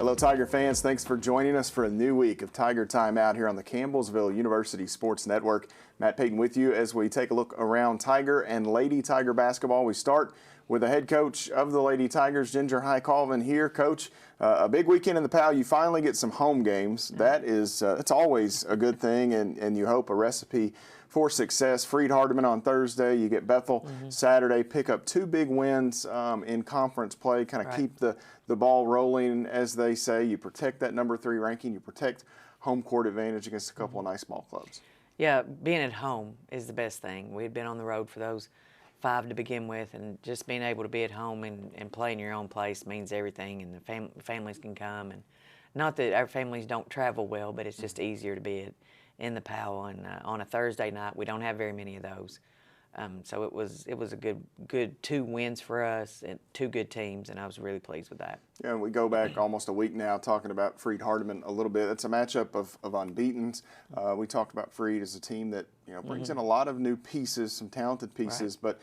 Hello, Tiger fans. Thanks for joining us for a new week of Tiger Timeout here on the Campbellsville University Sports Network. Matt Payton with you as we take a look around Tiger and Lady Tiger basketball. We start with the head coach of the Lady Tigers, Ginger High Colvin here. Coach, a big weekend in the PAL. You finally get some home games. That is, it's always a good thing, and you hope a recipe for success. Freed Hardeman on Thursday. You get Bethel Saturday. Pick up two big wins in conference play. Kind of keep the ball rolling, as they say. You protect that number 3 ranking. You protect home court advantage against a couple of nice small clubs. Yeah, being at home is the best thing. We had been on the road for those 5 to begin with, and just being able to be at home and play in your own place means everything, and the families can come. And not that our families don't travel well, but it's just easier to be in the PAL. And on a Thursday night, we don't have very many of those. So it was a good 2 wins for us and 2 good teams, and I was really pleased with that. Yeah, and we go back almost a week now talking about Freed Hardeman a little bit. It's a matchup of unbeatens. We talked about Freed as a team that brings in a lot of new pieces, some talented pieces, but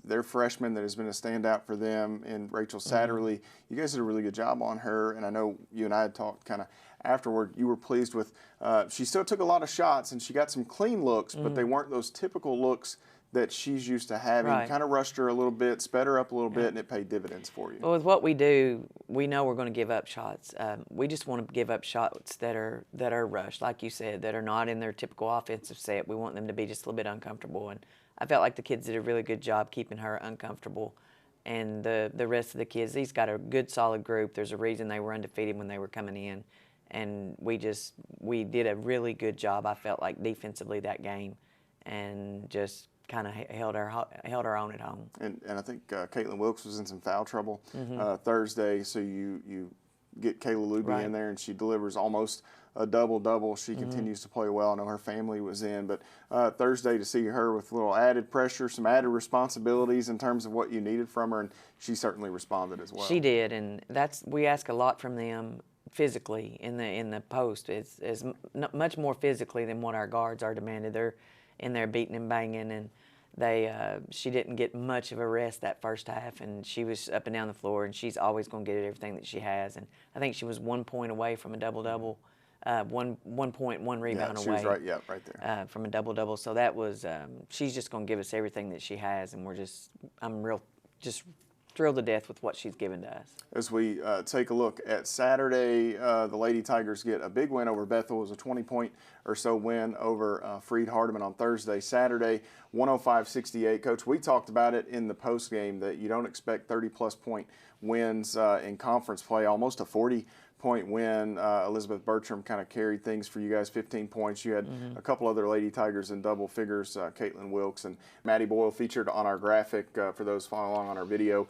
their freshman that has been a standout for them in Rachel Satterley. You guys did a really good job on her, and I know you and I had talked kind of afterward. You were pleased with. She still took a lot of shots, and she got some clean looks, but they weren't those typical looks that she's used to having. Kind of rushed her a little bit, sped her up a little bit, and it paid dividends for you. Well, with what we do, we know we're going to give up shots. We just want to give up shots that are rushed, like you said, that are not in their typical offensive set. We want them to be just a little bit uncomfortable, and I felt like the kids did a really good job keeping her uncomfortable. And the rest of the kids, these got a good, solid group. There's a reason they were undefeated when they were coming in, and we did a really good job, I felt like, defensively that game, and just kind of held our own at home. And I think Caitlin Wilkes was in some foul trouble Thursday, so you get Kayla Luby in there, and she delivers almost a double-double. She continues to play well. I know her family was in, but Thursday to see her with a little added pressure, some added responsibilities in terms of what you needed from her, and she certainly responded as well. She did, and we ask a lot from them physically in the post. It's much more physically than what our guards are demanded. They're in there beating and banging, and she didn't get much of a rest that first half, and she was up and down the floor, and she's always going to get everything that she has. And I think she was 1 point away from a double-double, 1 point, 1 rebound away. She was right there. From a double-double. So that was, she's just going to give us everything that she has, and I'm just thrilled to death with what she's given to us. As we take a look at Saturday, the Lady Tigers get a big win over Bethel. It was a 20-point or so win over Freed Hardeman on Thursday. Saturday, 105-68. Coach, we talked about it in the postgame that you don't expect 30-plus point wins in conference play, almost a 40-point win. Elizabeth Bertram kind of carried things for you guys, 15 points. You had a couple other Lady Tigers in double figures, Caitlin Wilkes and Maddie Boyle featured on our graphic for those following along on our video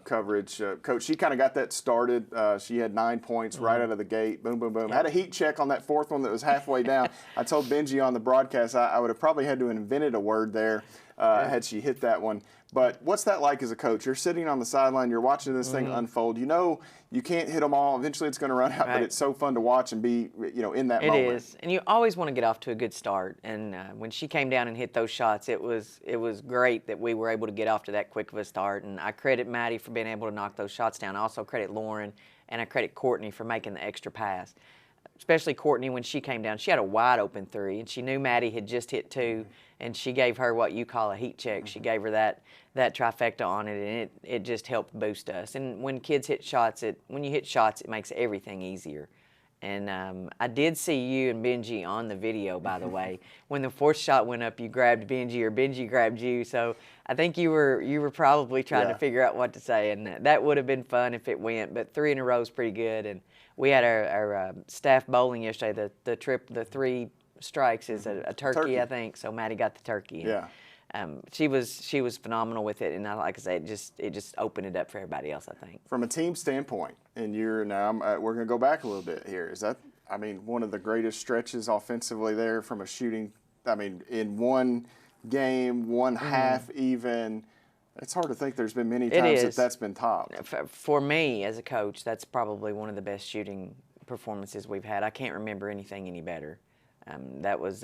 coverage. Coach, she kind of got that started. She had 9 points right out of the gate. Boom, boom, boom. Had a heat check on that 4th one that was halfway down. I told Benji on the broadcast I would have probably had to have invented a word there had she hit that one. But what's that like as a coach? You're sitting on the sideline, you're watching this thing unfold. You know you can't hit them all. Eventually it's going to run out, but it's so fun to watch and be in that moment. It is, and you always want to get off to a good start. And when she came down and hit those shots, it was great that we were able to get off to that quick of a start. And I credit Maddie for being able to knock those shots down. I also credit Lauren, and I credit Courtney for making the extra pass. Especially Courtney, when she came down, she had a wide open 3, and she knew Maddie had just hit 2, and she gave her what you call a heat check. She gave her that trifecta on it, and it just helped boost us. And when kids hit shots, when you hit shots, it makes everything easier. And I did see you and Benji on the video, by the way. When the 4th shot went up, you grabbed Benji, or Benji grabbed you. So I think you were probably trying to figure out what to say, and that would have been fun if it went. But 3 in a row is pretty good. And we had our staff bowling yesterday. The 3 strikes is a turkey, I think. So Maddie got the turkey. And, she was phenomenal with it, and like I say, it just opened it up for everybody else, I think. From a team standpoint, and we're going to go back a little bit here. Is that, one of the greatest stretches offensively there from a shooting? In one game, one half even. It's hard to think there's been many times that's been topped. For me as a coach, that's probably one of the best shooting performances we've had. I can't remember anything any better. That was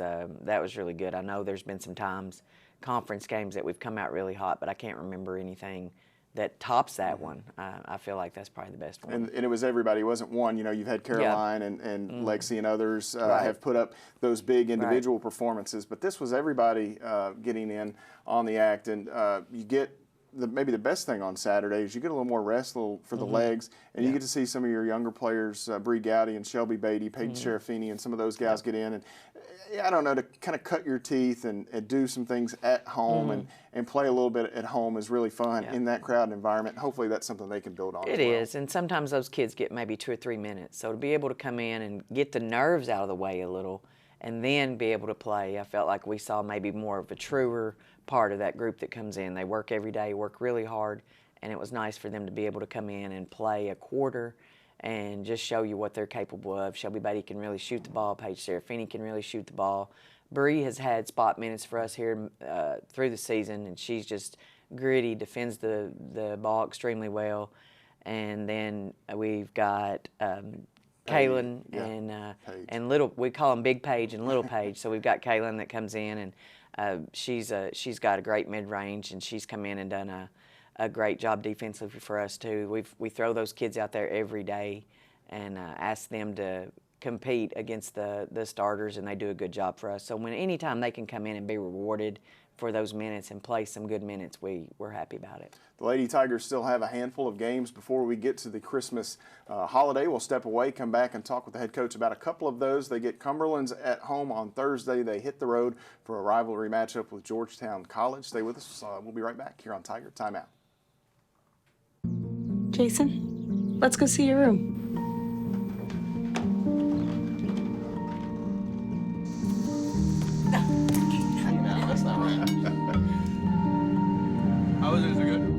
really good. I know there's been some times, conference games, that we've come out really hot, but I can't remember anything that tops that one. I feel like that's probably the best one. And it was everybody. It wasn't one. You know, you've had Caroline and Lexi and others have put up those big individual performances, but this was everybody getting in on the act. And you get maybe the best thing on Saturday is you get a little more rest for the legs, and you get to see some of your younger players, Bree Gowdy and Shelby Beatty, Peyton Sherafini, and some of those guys get in. And I don't know, to kind of cut your teeth and do some things at home and play a little bit at home is really fun in that crowd environment. Hopefully that's something they can build on. It is, and sometimes those kids get maybe 2 or 3 minutes. So to be able to come in and get the nerves out of the way a little and then be able to play, I felt like we saw maybe more of a truer part of that group that comes in. They work every day, work really hard, and it was nice for them to be able to come in and play a quarter and just show you what they're capable of. Shelby Beatty can really shoot the ball. Paige Serafini can really shoot the ball. Bree has had spot minutes for us here through the season, and she's just gritty, defends the ball extremely well. And then we've got Kaylin and Little. We call them Big Paige and Little Paige. So we've got Kaylin that comes in, and she's got a great mid-range, and she's come in and done a great job defensively for us too. We throw those kids out there every day and ask them to compete against the starters, and they do a good job for us. So anytime they can come in and be rewarded for those minutes and play some good minutes, we're happy about it. The Lady Tigers still have a handful of games before we get to the Christmas holiday. We'll step away, come back, and talk with the head coach about a couple of those. They get Cumberlands at home on Thursday. They hit the road for a rivalry matchup with Georgetown College. Stay with us. We'll be right back here on Tiger Timeout. Jason, let's go see your room. No, that's not right. How was it? Is it good?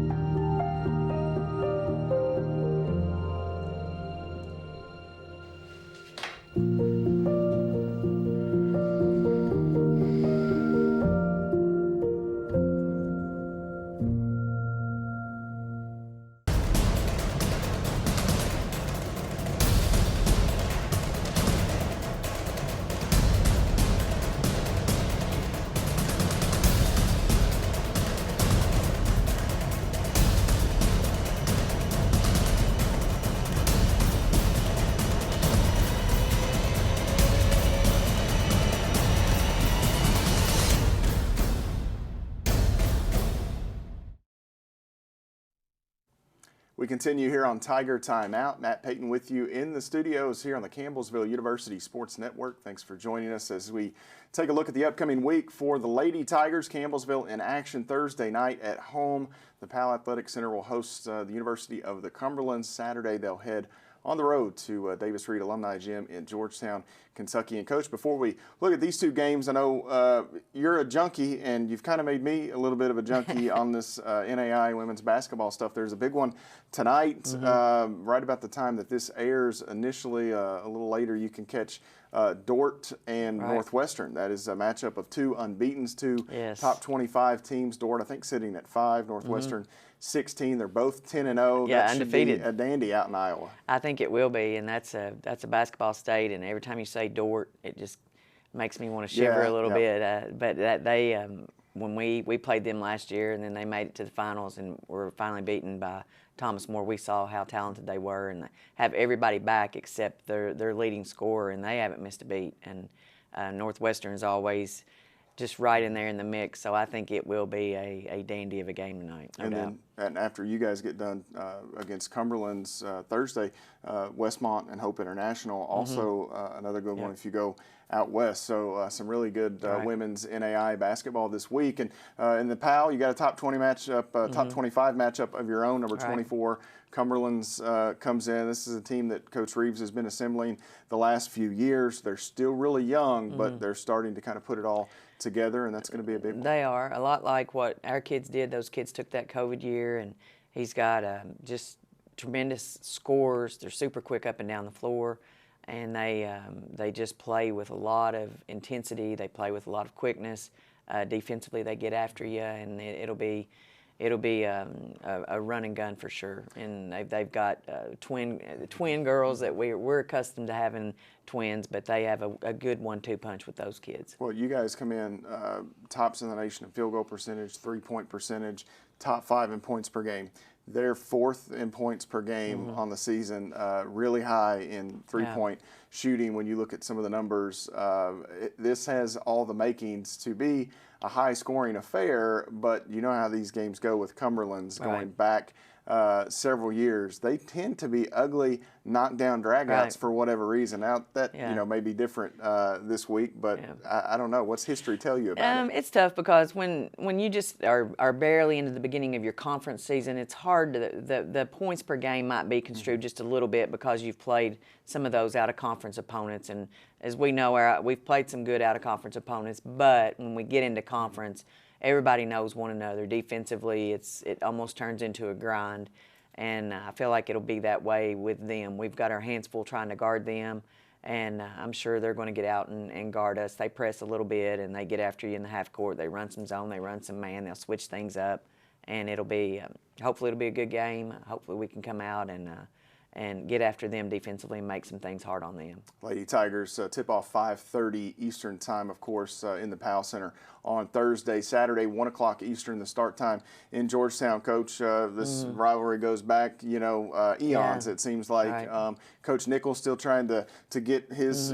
We continue here on Tiger Timeout. Matt Payton with you in the studios here on the Campbellsville University Sports Network. Thanks for joining us as we take a look at the upcoming week for the Lady Tigers. Campbellsville in action Thursday night at home. The Powell Athletic Center will host the University of the Cumberlands. Saturday they'll head on the road to Davis Reed Alumni Gym in Georgetown, Kentucky. And Coach, before we look at these two games, I know you're a junkie, and you've kind of made me a little bit of a junkie on this NAI women's basketball stuff. There's a big one tonight, right about the time that this airs. Initially, a little later, you can catch Dort and Northwestern. That is a matchup of two unbeatens, two top 25 teams. Dort, I think, sitting at 5, Northwestern 16. They're both 10-0. Yeah, that undefeated. Should be a dandy out in Iowa. I think it will be, and that's a basketball state. And every time you say Dort, it just makes me want to shiver a little bit. But they, when we played them last year, and then they made it to the finals, and were finally beaten by Thomas More. We saw how talented they were, and have everybody back except their leading scorer, and they haven't missed a beat. And Northwestern is always just right in there in the mix, so I think it will be a dandy of a game tonight, no doubt. And after you guys get done against Cumberlands Thursday, Westmont and Hope International, also another good one if you go out west. So some really good women's NAI basketball this week. And in the PAL, you got a top 20 matchup, top 25 matchup of your own, number 24. Cumberlands comes in. This is a team that Coach Reeves has been assembling the last few years. They're still really young, but they're starting to kind of put it all together, and that's going to be a big one. They are, a lot like what our kids did. Those kids took that COVID year, and he's got just tremendous scores. They're super quick up and down the floor, and they just play with a lot of intensity. They play with a lot of quickness. Defensively, they get after you, and it'll be a run and gun for sure. And they've got twin girls that we're accustomed to having twins, but they have a good 1-2 punch with those kids. Well, you guys come in tops in the nation in field goal percentage, 3-point percentage, top 5 in points per game. They're fourth in points per game on the season, really high in three-point shooting. When you look at some of the numbers, this has all the makings to be a high-scoring affair, but you know how these games go with Cumberlands going back several years. They tend to be ugly, knockdown dragouts for whatever reason. Now that may be different this week, but I don't know. What's history tell you about it? It's tough because when you just are barely into the beginning of your conference season, it's hard to the points per game might be construed just a little bit because you've played some of those out of conference opponents, and as we know, we've played some good out of conference opponents, but when we get into conference, everybody knows one another. Defensively, it almost turns into a grind, and I feel like it'll be that way with them. We've got our hands full trying to guard them, and I'm sure they're going to get out and guard us. They press a little bit, and they get after you in the half court. They run some zone, they run some man, they'll switch things up, and it'll be hopefully it'll be a good game. Hopefully we can come out and get after them defensively and make some things hard on them. Lady Tigers tip-off 5:30 Eastern time, of course, in the Powell Center on Thursday. Saturday, 1 o'clock Eastern, the start time in Georgetown. Coach, this rivalry goes back, eons, it seems like. Right. Coach Nichols still trying to get his,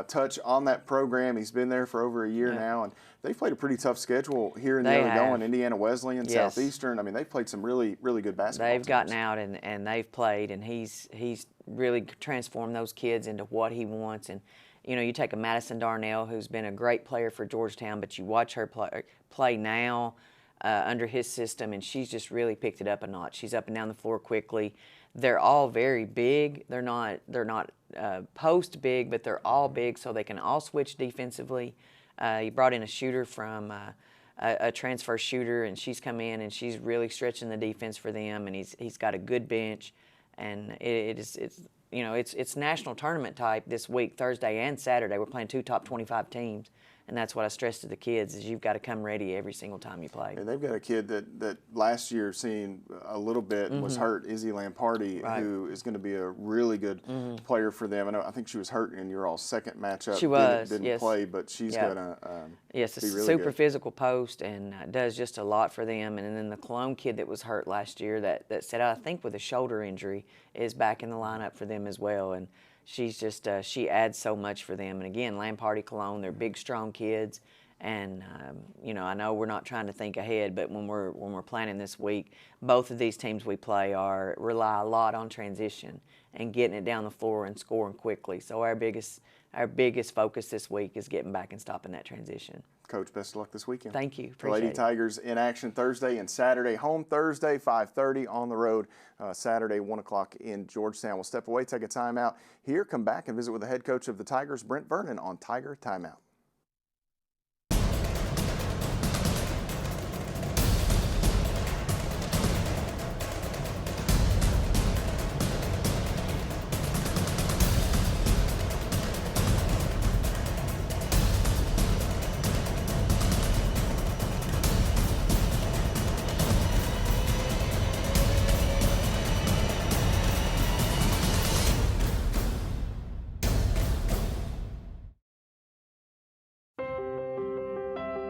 touch on that program. He's been there for over a year now, and they've played a pretty tough schedule here in the early going. Indiana Wesleyan, Southeastern. I mean, they've played some really, really good basketball They've teams. gotten out and they've played, and he's really transformed those kids into what he wants. And you take a Madison Darnell, who's been a great player for Georgetown, but you watch her play now under his system, and she's just really picked it up a notch. She's up and down the floor quickly. They're all very big. They're not post big, but they're all big, so they can all switch defensively. He brought in a shooter from a transfer shooter, and she's come in and she's really stretching the defense for them. And he's got a good bench, and it's national tournament type this week, Thursday and Saturday. We're playing 2 top 25 teams, and that's what I stress to the kids is you've got to come ready every single time you play. And they've got a kid that last year seen a little bit and was hurt, Izzy Lamparty, who is going to be a really good player for them. I think she was hurt in your all second matchup. She was, didn't play, but she's going to yes, a be really super good. Physical post and does just a lot for them. And then the Cologne kid that was hurt last year that set out, I think, with a shoulder injury, is back in the lineup for them as well. And she's just she adds so much for them. And again, Lamparty, Cologne, they're big, strong kids. And I know we're not trying to think ahead, but when we're planning this week, both of these teams we play rely a lot on transition and getting it down the floor and scoring quickly. So our biggest focus this week is getting back and stopping that transition. Coach, best of luck this weekend. Thank you. The Lady Appreciate it. Tigers in action Thursday and Saturday. Home Thursday, 5:30 on the road. Saturday, 1 o'clock in Georgetown. We'll step away, take a timeout here, come back and visit with the head coach of the Tigers, Brent Vernon, on Tiger Timeout.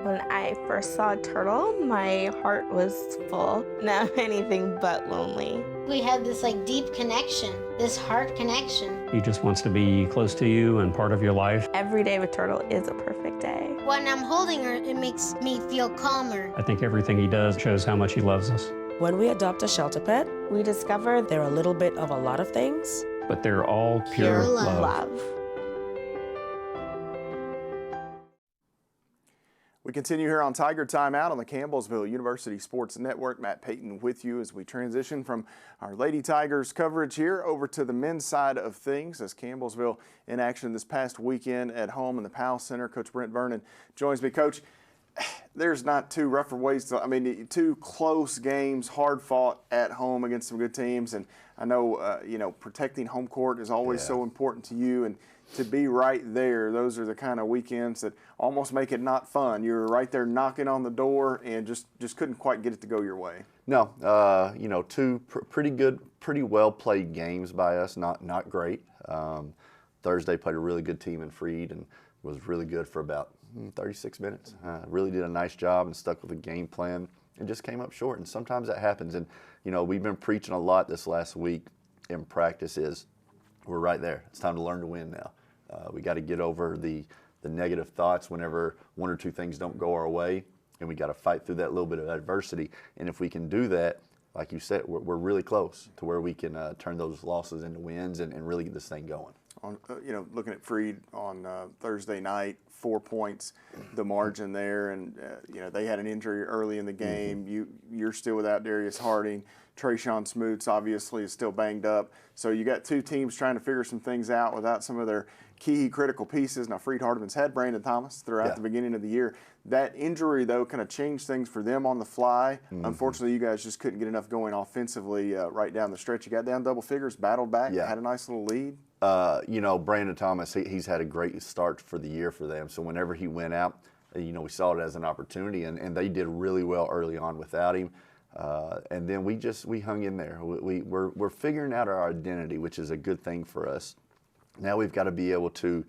When I first saw a turtle, my heart was full. Now I'm anything but lonely. We had this deep connection, this heart connection. He just wants to be close to you and part of your life. Every day with Turtle is a perfect day. When I'm holding her, it makes me feel calmer. I think everything he does shows how much he loves us. When we adopt a shelter pet, We discover they're a little bit of a lot of things. But they're all pure, Pure love. love. We continue here on Tiger Timeout on the Campbellsville University Sports Network. Matt Payton with you as we transition from our Lady Tigers coverage here over to the men's side of things as Campbellsville in action this past weekend at home in the Powell Center. Coach Brent Vernon joins me. Coach, there's not two rougher ways to, two close games, hard fought at home against some good teams. And I know, protecting home court is always so important to you. And to be right there, those are the kind of weekends that almost make it not fun. You're right there knocking on the door and just couldn't quite get it to go your way. No, two pretty good, pretty well played games by us. Not great. Thursday played a really good team in Freed and was really good for about 36 minutes. Really did a nice job and stuck with the game plan. and just came up short. And sometimes that happens. And, you know, we've been preaching a lot this last week in practice is we're right there. It's time to learn to win now. We got to get over the negative thoughts whenever one or two things don't go our way, and we got to fight through that little bit of adversity. And if we can do that, like you said, we're really close to where we can turn those losses into wins and really get this thing going. You know, looking at Freed on Thursday night, 4 points, the margin there, and you know they had an injury early in the game. You're still without Darius Harding. Trayshawn Smoots obviously is still banged up. So you got two teams trying to figure some things out without some of their key critical pieces. Now Freed Hardeman's had Brandon Thomas throughout the beginning of the year. That injury though kind of changed things for them on the fly. Unfortunately, you guys just couldn't get enough going offensively right down the stretch. You got down double figures, battled back, had a nice little lead. You know, Brandon Thomas, he's had a great start for the year for them. So whenever he went out, you know, we saw it as an opportunity, and they did really well early on without him. And then we hung in there. We're figuring out our identity, which is a good thing for us. Now we've got to be able to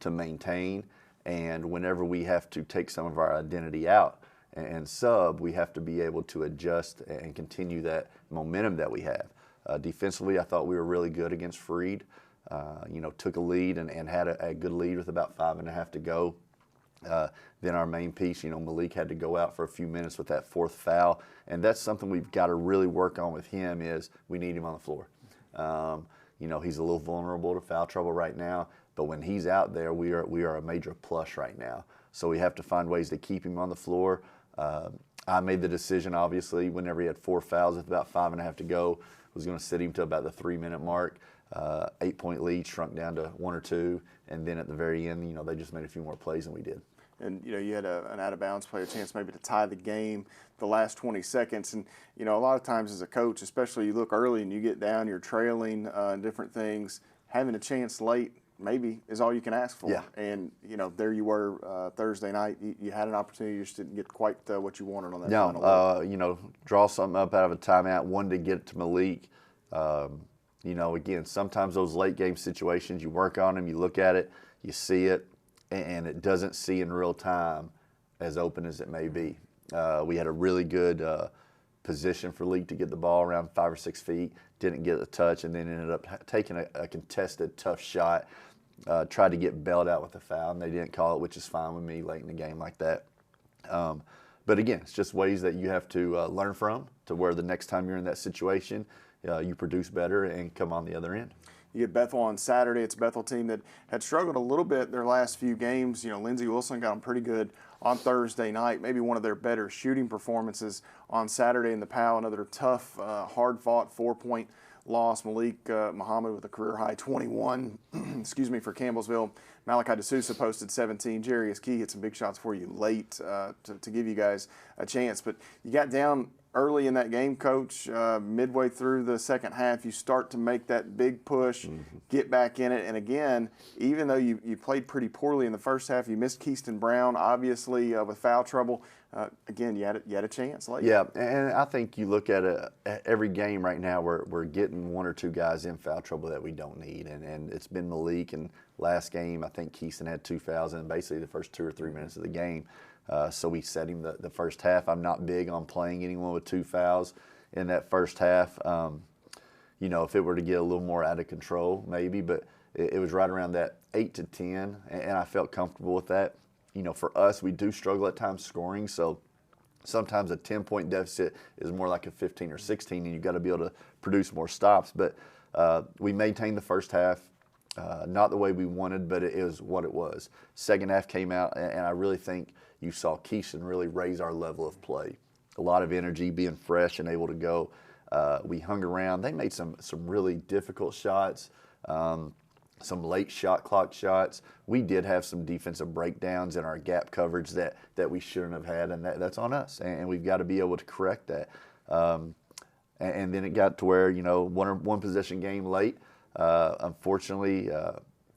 maintain, and whenever we have to take some of our identity out and sub, we have to be able to adjust and continue that momentum that we have. Defensively, I thought we were really good against Freed. You know, took a lead and had a good lead with about 5.5 to go. Then our main piece, you know, Malik had to go out for a few minutes with that fourth foul, and that's something we've got to really work on with him is we need him on the floor. You know, he's a little vulnerable to foul trouble right now, but when he's out there, we are a major plus right now. So we have to find ways to keep him on the floor. I made the decision, obviously, whenever he had 4 fouls with about 5.5 to go, was going to sit him to about the 3-minute mark. 8-point lead shrunk down to 1 or 2, and then at the very end, you know, they just made a few more plays than we did. And, you know, you had an out-of-bounds play, a chance maybe to tie the game the last 20 seconds. And, you know, a lot of times as a coach, especially you look early and you get down, you're trailing different things, having a chance late maybe is all you can ask for. Yeah. And, you know, there you were Thursday night. You had an opportunity, you just didn't get quite what you wanted on that final leg. You know, draw something up out of a timeout, one to get to Malik. You know, again, sometimes those late game situations, you work on them, you look at it, you see it, and it doesn't see in real time as open as it may be. We had a really good position for Malik to get the ball around 5 or 6 feet, didn't get a touch, and then ended up taking a contested, tough shot, tried to get bailed out with a foul, and they didn't call it, which is fine with me late in the game like that. But again, it's just ways that you have to learn from to where the next time you're in that situation, you produce better and come on the other end. You get Bethel on Saturday. It's a Bethel team that had struggled a little bit their last few games. You know, Lindsey Wilson got them pretty good on Thursday night. Maybe one of their better shooting performances on Saturday in the PAL. Another tough, hard-fought 4-point loss. Malik Muhammad with a career-high 21, excuse me, for Campbellsville. Malachi DeSouza posted 17. Jarius Key hit some big shots for you late to give you guys a chance. But you got down early in that game, Coach. Midway through the second half, you start to make that big push, get back in it. And again, even though you played pretty poorly in the first half, you missed Keyston Brown, obviously, with foul trouble. Again, you had a chance late. Yeah, and I think you look at every game right now, we're getting 1 or 2 guys in foul trouble that we don't need. And it's been Malik, and last game, I think Keyston had 2 fouls in basically the first 2 or 3 minutes of the game. So we set him the first half. I'm not big on playing anyone with 2 fouls in that first half. You know, if it were to get a little more out of control, maybe, but it was right around that 8 to 10, and I felt comfortable with that. You know, for us, we do struggle at times scoring, so sometimes a 10-point deficit is more like a 15 or 16, and you've got to be able to produce more stops. But we maintained the first half. Not the way we wanted, but it is what it was. Second half came out, and I really think you saw Keyston really raise our level of play. A lot of energy, being fresh and able to go. We hung around. They made some really difficult shots, some late shot clock shots. We did have some defensive breakdowns in our gap coverage that we shouldn't have had, and that's on us. And we've got to be able to correct that. And then it got to where, you know, one possession game late. Unfortunately,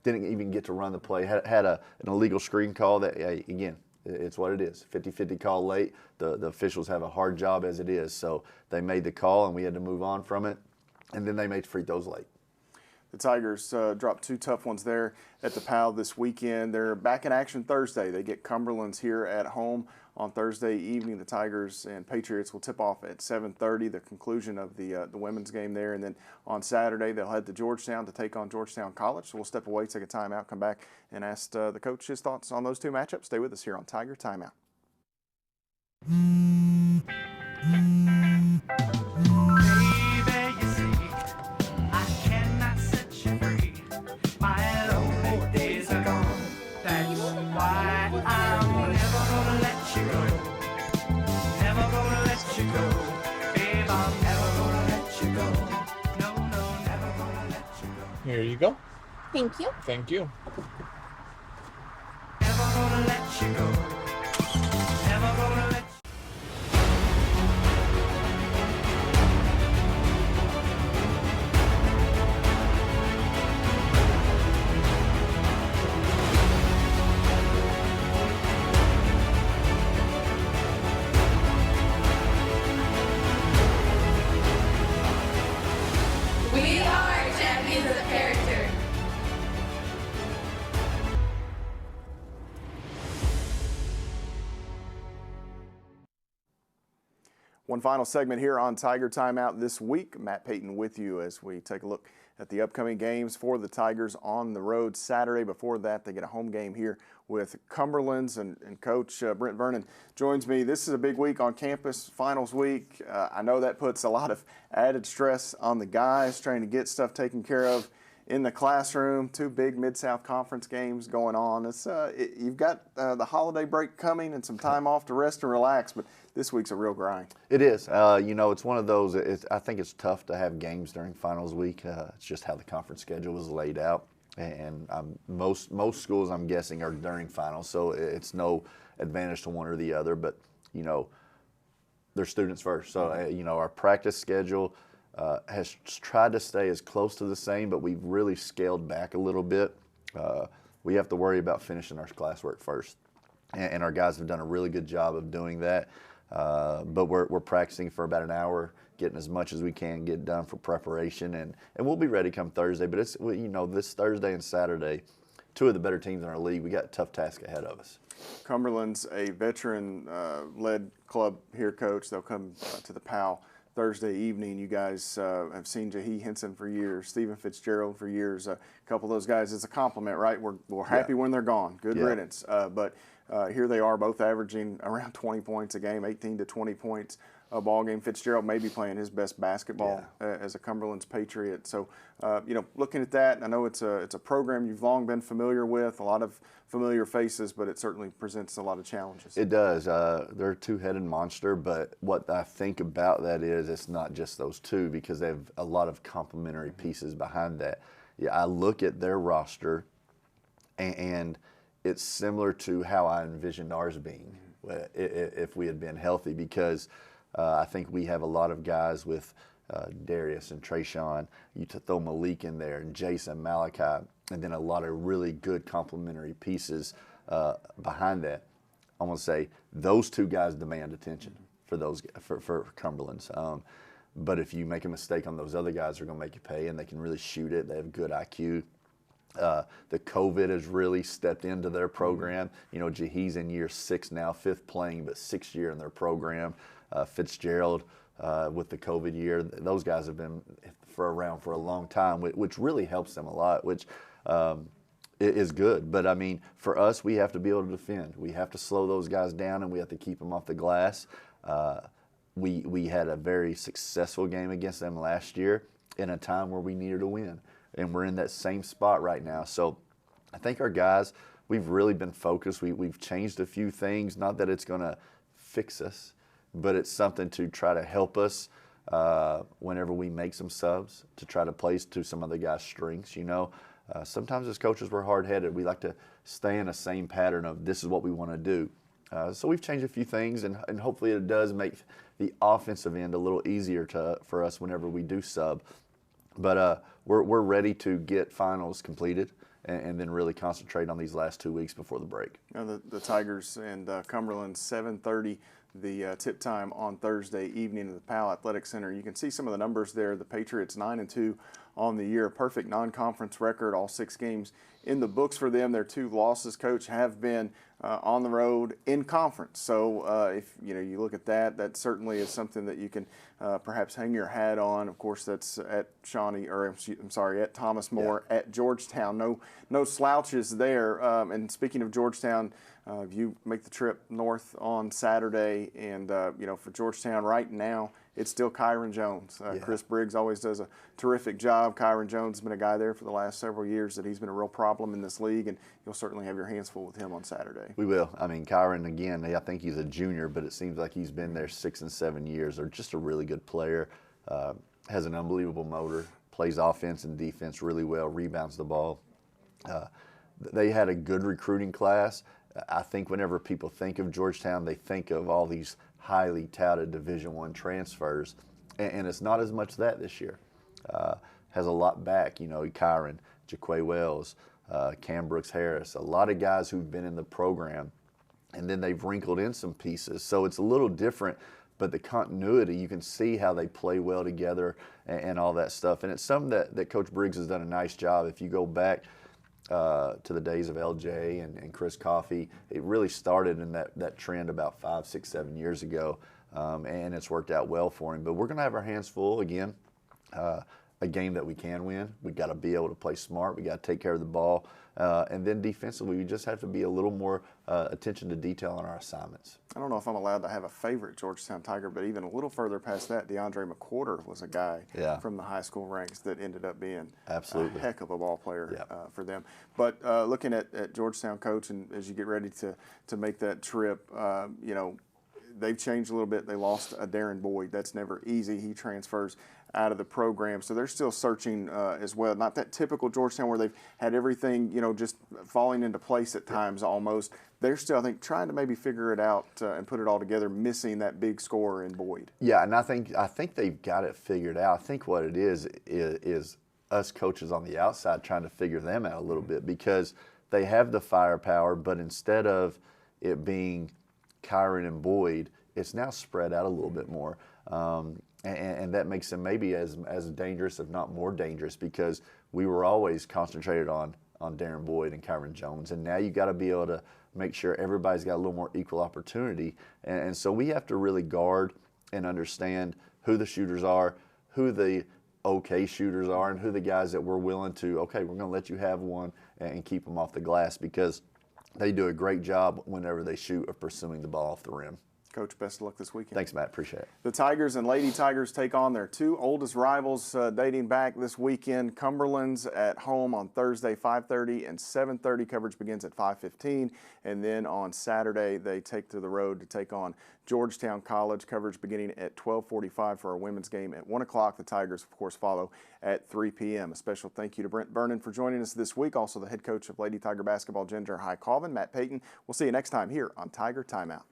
didn't even get to run the play. Had an illegal screen call that, again, it's what it is. 50-50 call late. The officials have a hard job as it is. So they made the call, and we had to move on from it. And then they made free throws late. The Tigers dropped 2 tough ones there at the PAL this weekend. They're back in action Thursday. They get Cumberlands here at home on Thursday evening. The Tigers and Patriots will tip off at 7:30, the conclusion of the women's game there. And then on Saturday, they'll head to Georgetown to take on Georgetown College. So we'll step away, take a timeout, come back and ask the coach his thoughts on those 2 matchups. Stay with us here on Tiger Timeout. Here you go. Thank you. Thank you. Never gonna let you go. Never gonna let you We are champions of character. One final segment here on Tiger Timeout this week. Matt Payton with you as we take a look at the upcoming games for the Tigers on the road Saturday. Before that, they get a home game here with Cumberlands, and Coach Brent Vernon joins me. This is a big week on campus, finals week. I know that puts a lot of added stress on the guys trying to get stuff taken care of in the classroom. 2 big Mid-South Conference games going on. You've got the holiday break coming and some time off to rest and relax, but this week's a real grind. It is. It's one of those, I think it's tough to have games during finals week. It's just how the conference schedule was laid out. And most schools, I'm guessing, are during finals, so it's no advantage to one or the other. But, they're students first. So, our practice schedule has tried to stay as close to the same, but we've really scaled back a little bit. We have to worry about finishing our classwork first. And our guys have done a really good job of doing that. But we're practicing for about an hour, getting as much as we can get done for preparation, and we'll be ready come Thursday. But it's this Thursday and Saturday, 2 of the better teams in our league. We got a tough task ahead of us. Cumberland's a veteran-led club here, Coach. They'll come to the PAL Thursday evening. You guys have seen Jahi Henson for years, Stephen Fitzgerald for years. A couple of those guys, it's a compliment, right? We're happy when they're gone. Good riddance. But here they are, both averaging around 20 points a game, 18 to 20 points a ball game. Fitzgerald may be playing his best basketball as a Cumberlands Patriot. So, looking at that, I know it's a program you've long been familiar with, a lot of familiar faces, but it certainly presents a lot of challenges. It does. They're a 2-headed monster, but what I think about that is it's not just those 2, because they have a lot of complementary pieces behind that. Yeah, I look at their roster, and it's similar to how I envisioned ours being if we had been healthy, because I think we have a lot of guys with Darius and Trayshawn. You throw Malik in there, and Jason, Malachi, and then a lot of really good complementary pieces behind that. I'm going to say those 2 guys demand attention for Cumberland's. But if you make a mistake on those other guys, they're going to make you pay, and they can really shoot it. They have good IQ. The COVID has really stepped into their program. Jahi's in year 6 now, 5th playing, but 6th year in their program. Fitzgerald with the COVID year, those guys have been around for a long time, which really helps them a lot, which is good. But, for us, we have to be able to defend. We have to slow those guys down, and we have to keep them off the glass. We had a very successful game against them last year in a time where we needed to win. And we're in that same spot right now. So I think our guys, we've really been focused. We've changed a few things. Not that it's going to fix us, but it's something to try to help us whenever we make some subs, to try to play to some other guys' strengths. Sometimes as coaches, we're hard-headed. We like to stay in the same pattern of this is what we want to do. So we've changed a few things, and hopefully it does make the offensive end a little easier for us whenever we do sub. But we're ready to get finals completed and then really concentrate on these last 2 weeks before the break. The Tigers and Cumberland, 7:30 the tip time on Thursday evening at the Powell Athletic Center. You can see some of the numbers there. The Patriots 9-2 on the year, perfect non-conference record, all 6 games in the books for them. Their 2 losses, Coach, have been on the road in conference. So if you look at that, that certainly is something that you can perhaps hang your hat on. Of course, that's at at Thomas More, at Georgetown. No slouches there. And speaking of Georgetown, if you make the trip north on Saturday, and for Georgetown right now, it's still Kyron Jones. Chris Briggs always does a terrific job. Kyron Jones has been a guy there for the last several years that he's been a real problem in this league, and you'll certainly have your hands full with him on Saturday. We will. I mean, Kyron, again, I think he's a junior, but it seems like he's been there 6 and 7 years. Or just a really good player, has an unbelievable motor, plays offense and defense really well, rebounds the ball. They had a good recruiting class. I think whenever people think of Georgetown, they think of all these highly touted Division I transfers, and it's not as much that this year. Has a lot back, Kyron, Jaquay Wells, Cam Brooks-Harris, a lot of guys who've been in the program, and then they've wrinkled in some pieces. So it's a little different, but the continuity, you can see how they play well together and all that stuff. And it's something that Coach Briggs has done a nice job. If you go back to the days of LJ and Chris Coffey, it really started in that trend about 5, 6, 7 years ago, and it's worked out well for him. But we're going to have our hands full again. A game that we can win. We've got to be able to play smart. We got to take care of the ball. And then defensively, we just have to be a little more attention to detail on our assignments. I don't know if I'm allowed to have a favorite Georgetown Tiger, but even a little further past that, DeAndre McWhorter was a guy from the high school ranks that ended up being a heck of a ball player for them. But looking at Georgetown, Coach, and as you get ready to make that trip, they've changed a little bit. They lost Darren Boyd. That's never easy. He transfers out of the program. So they're still searching as well. Not that typical Georgetown where they've had everything, just falling into place at times almost. They're still, I think, trying to maybe figure it out and put it all together, missing that big scorer in Boyd. Yeah, and I think they've got it figured out. I think what it is us coaches on the outside trying to figure them out a little bit, because they have the firepower, but instead of it being Kyron and Boyd, it's now spread out a little bit more. And that makes them maybe as dangerous, if not more dangerous, because we were always concentrated on Darren Boyd and Kyron Jones. And now you got to be able to make sure everybody's got a little more equal opportunity. And so we have to really guard and understand who the shooters are, who the okay shooters are, and who the guys that we're willing to, we're going to let you have one and keep them off the glass, because they do a great job whenever they shoot of pursuing the ball off the rim. Coach, best of luck this weekend. Thanks, Matt. Appreciate it. The Tigers and Lady Tigers take on their 2 oldest rivals dating back this weekend. Cumberlands at home on Thursday, 5:30 and 7:30. Coverage begins at 5:15. And then on Saturday, they take to the road to take on Georgetown College. Coverage beginning at 12:45 for our women's game at 1 o'clock. The Tigers, of course, follow at 3 p.m. A special thank you to Brent Vernon for joining us this week. Also the head coach of Lady Tiger basketball, Ginger High Colvin, Matt Payton. We'll see you next time here on Tiger Timeout.